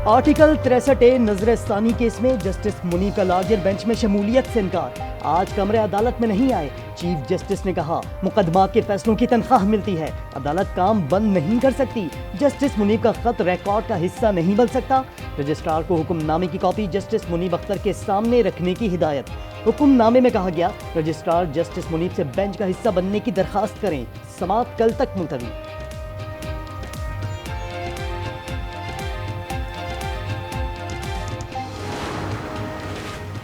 Article 63A नजरसानी case में justice Munib का larger bench में शमूलियत से इनकार। आज कमरे अदालत में नहीं आए। चीफ जस्टिस ने कहा मुकदमा के फैसलों की तनख्वाह मिलती है, अदालत काम बंद नहीं कर सकती। जस्टिस मुनीब का खत रिकॉर्ड का हिस्सा नहीं बन सकता। रजिस्ट्रार को हुक्मनामे की कॉपी जस्टिस मुनीब अख्तर के सामने रखने की हिदायत। हुक्मनामे में कहा गया रजिस्ट्रार जस्टिस मुनीब से बेंच का हिस्सा बनने की दरखास्त करें। समाअत कल तक मुलतवी।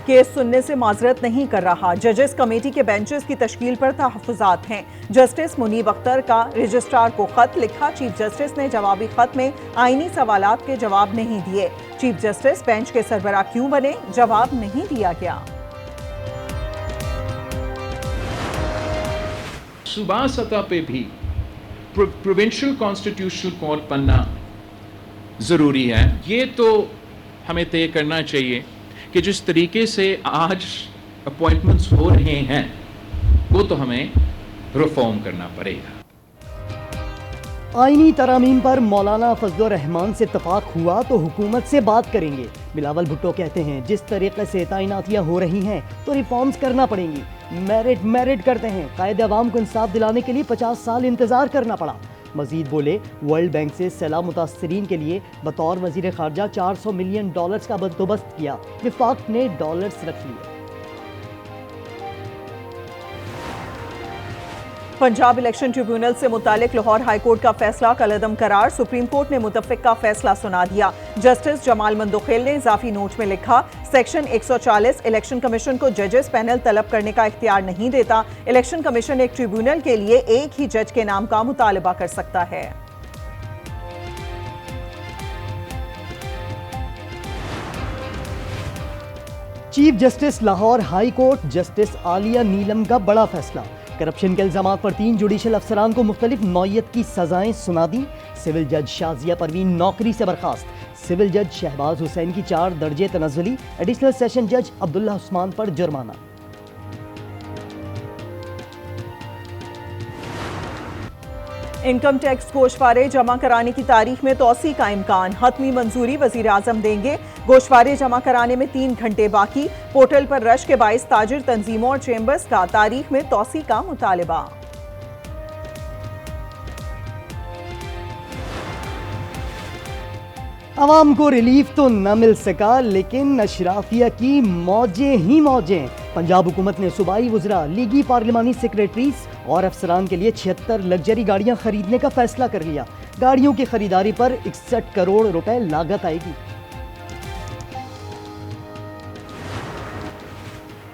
केस सुनने से माजरत नहीं कर रहा। जजेस कमेटी के बेंचेस की तश्कील पर तहफ्फुज़ात हैं। जस्टिस मुनीब अख्तर का रजिस्ट्रार को खत लिखा। चीफ जस्टिस ने जवाबी खत में आईनी सवालात के जवाब नहीं दिए। चीफ जस्टिस बेंच के सरबराह क्यों बने, जवाब नहीं दिया गया। सूबा सतह पे भी प्रोविंशियल कॉन्स्टिट्यूशनल कोर्ट बनना ज़रूरी है। ये तो हमें तय करना चाहिए कि जिस तरीके से आज अपॉइंटमेंट्स हो रहे हैं वो तो हमें रिफॉर्म करना पड़ेगा। आईनी तरामीम पर मौलाना फजलुर रहमान से इत्तफाक हुआ तो हुकूमत से बात करेंगे। बिलावल भुट्टो कहते हैं जिस तरीके से तैनातियां हो रही हैं तो रिफॉर्म्स करना पड़ेंगी। मेरिट करते हैं, कायदे अवाम को इंसाफ दिलाने के लिए 50 साल इंतजार करना पड़ा। मजीद बोले वर्ल्ड बैंक से सैलाब मुतासरीन के लिए बतौर वजीर खारजा $400 मिलियन का बंदोबस्त किया। विफाक ने डॉलर्स रख लिए। पंजाब इलेक्शन ट्रिब्यूनल से मुतालिक लाहौर हाईकोर्ट का फैसला कलअदम करार। सुप्रीम कोर्ट ने मुतफ़िक का फैसला सुना दिया। जस्टिस जमाल मंदोखेल ने इजाफी नोट में लिखा सेक्शन 140 इलेक्शन कमीशन को जजेस पैनल तलब करने का इख्तियार नहीं देता। इलेक्शन कमीशन एक ट्रिब्यूनल के लिए एक ही जज के नाम का मुतालबा कर सकता है। Chief justice Lahore high court justice Aliya Neelam का बड़ा फैसला। करप्शन के इल्जामात पर 3 जुडिशल अफसरान को मुख्तलिफ नौयत की सजाएं सुना दी। सिविल जज शाजिया परवीन नौकरी से बर्खास्त। सिविल जज शहबाज हुसैन की 4 दर्जे तनज़्ज़ुली। एडिशनल सेशन जज अब्दुल्ला उस्मान पर जुर्माना। इनकम टैक्स गोशवारे जमा कराने की तारीख में तोसी का इम्कान। हतमी मंजूरी वजीर आजम देंगे। गोशवारे जमा कराने में 3 घंटे बाकी। पोर्टल पर रश के बाइस ताजिर तंजीमों और चेंबर्स का तारीख में तोसी का मुतालबा। आवाम को रिलीफ तो न मिल सका लेकिन अशराफिया की मौजें ही मौजें। पंजाब हुकूमत ने सूबाई वज़रा, लीगी पार्लिमानी सेक्रेटरीज और अफसरान के लिए 76 लग्जरी गाड़ियां खरीदने का फैसला कर लिया। गाड़ियों की खरीदारी पर 61 करोड़ रुपए लागत आएगी।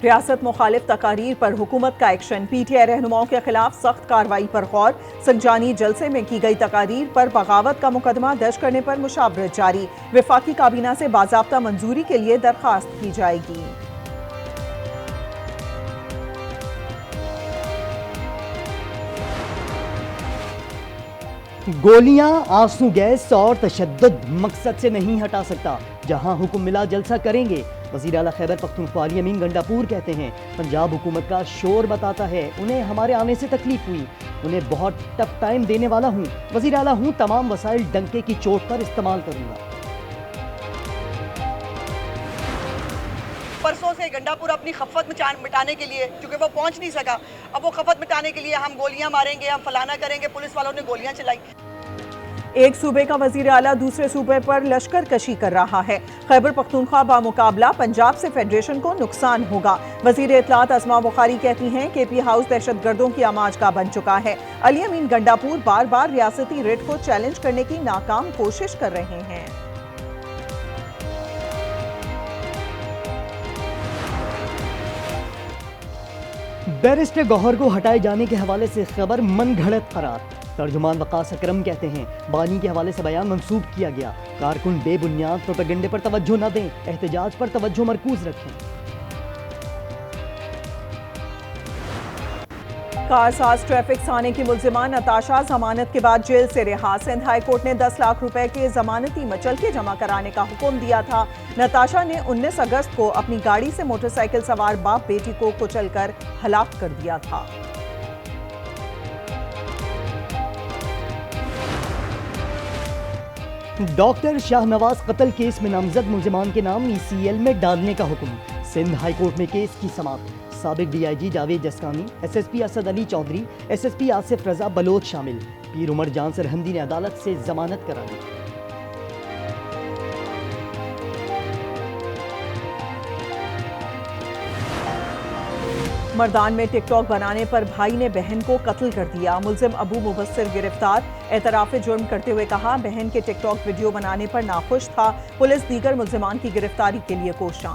रियासत मुखालिफ तकारीर पर हुकूमत का एक्शन। पीटीआई रहनुमाओं के खिलाफ सख्त कार्रवाई पर गौर। संजानी जलसे में की गई तकारीर पर बगावत का मुकदमा दर्ज करने पर मुशावरत जारी। विफाकी काबीना से बाज़ाब्ता मंजूरी के लिए दरखास्त की जाएगी। गोलियां, आंसू गैस और तशद्दुद मकसद से नहीं हटा सकता। जहां हुक्म मिला जलसा करेंगे। वज़ीर आला खैबर पख्तूनख्वा अली अमीन गंडापुर कहते हैं पंजाब हुकूमत का शोर बताता है उन्हें हमारे आने से तकलीफ हुई। उन्हें बहुत टफ टाइम देने वाला हूँ। वज़ीर आला हूँ, तमाम वसाइल डंके की चोट पर इस्तेमाल करूँगा। परसों से गंडापुर अपनी खफत मिटाने के लिए, क्योंकि वो पहुंच नहीं सका, अब वो खफत मिटाने के लिए हम गोलियां मारेंगे, हम फलाना करेंगे। पुलिस वालों ने गोलियां चलाई। एक सूबे का वजीर आला दूसरे सूबे पर लश्कर कशी कर रहा है। खैबर पख्तूनख्वा बामुकाबला पंजाब से फेडरेशन को नुकसान होगा। वजीर इत्तलात अस्मा बुखारी कहती हैं केपी हाउस दहशतगर्दों की आमाज का बन चुका है। अली अमीन गंडापुर बार बार रियासती रेट को चैलेंज करने की नाकाम कोशिश कर रहे हैं। बैरिस्टर गौहर को हटाए जाने के हवाले से खबर मन घड़त करार। तर्जुमान वकास अकरम कहते हैं बानी के हवाले से बयान मंसूब किया गया। कारकुन बेबुनियाद प्रोपेगेंडे पर तवज्जो न दें, एहतजाज पर तवज्जो मरकूज रखें। कारसाज ट्रैफिक थाने की मुल्जिमा नताशा जमानत के बाद जेल से रिहा। सिंध हाई कोर्ट ने 10 लाख रुपए के जमानती मचलके जमा कराने का हुक्म दिया था। नताशा ने 19 अगस्त को अपनी गाड़ी से मोटरसाइकिल सवार बाप बेटी को कुचलकर हलाक कर दिया था। डॉक्टर शाहनवाज कत्ल केस में नामजद मुलजमान के नाम ECL में डालने का हुक्म। सिंध हाई कोर्ट में केस की समाप्त। साबिक DIG Javed Jaskani, SSP Asad Ali Chaudhry, SSP Asif Raza Baloch शामिल। पीर उमर जान सरहंदी ने अदालत से जमानत करा ली। मर्दान में टिकटॉक बनाने पर भाई ने बहन को कत्ल कर दिया। मुलजिम अबू मुबस्सिर गिरफ्तार। एतराफ़े जुर्म करते हुए कहा, बहन के टिकटॉक वीडियो बनाने पर नाखुश था। पुलिस दीगर मुलजिमान की गिरफ्तारी के लिए कोशां।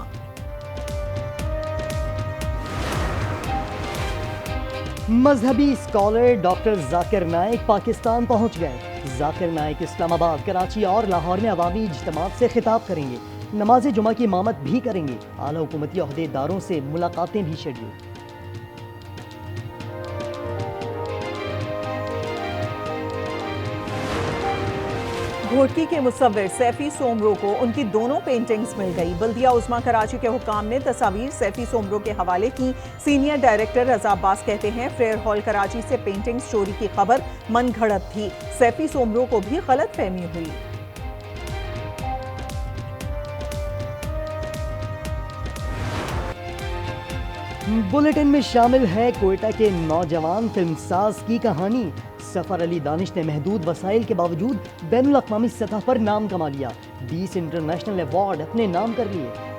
मजहबी स्कॉलर डॉक्टर जाकिर नाइक पाकिस्तान पहुंच गए। जाकिर नाइक इस्लामाबाद, कराची और लाहौर में अवामी इज्तिमात से खिताब करेंगे। नमाज जुमा की इमामत भी करेंगे। आला हुकूमती ओहदेदारों से मुलाकातें भी शेड्यूल। घोटकी के मुसव्विर सैफी सोमरो को उनकी दोनों पेंटिंग्स मिल गई। बल्दिया उस्मा कराची के हुक्काम ने तस्वीर सैफी सोमरो के हवाले की। सीनियर डायरेक्टर रजा अब्बास कहते हैं, फेयर हॉल कराची से पेंटिंग्स चोरी की खबर मन घड़त थी। सैफी सोमरो को भी गलत फहमी हुई। बुलेटिन में शामिल है कोयटा के नौजवान फिल्मसाज की कहानी। सफर अली दानिश ने महदूद वसाइल के बावजूद बैनुल अक़वामी सतह पर नाम कमा लिया। 20 इंटरनेशनल अवार्ड अपने नाम कर लिए।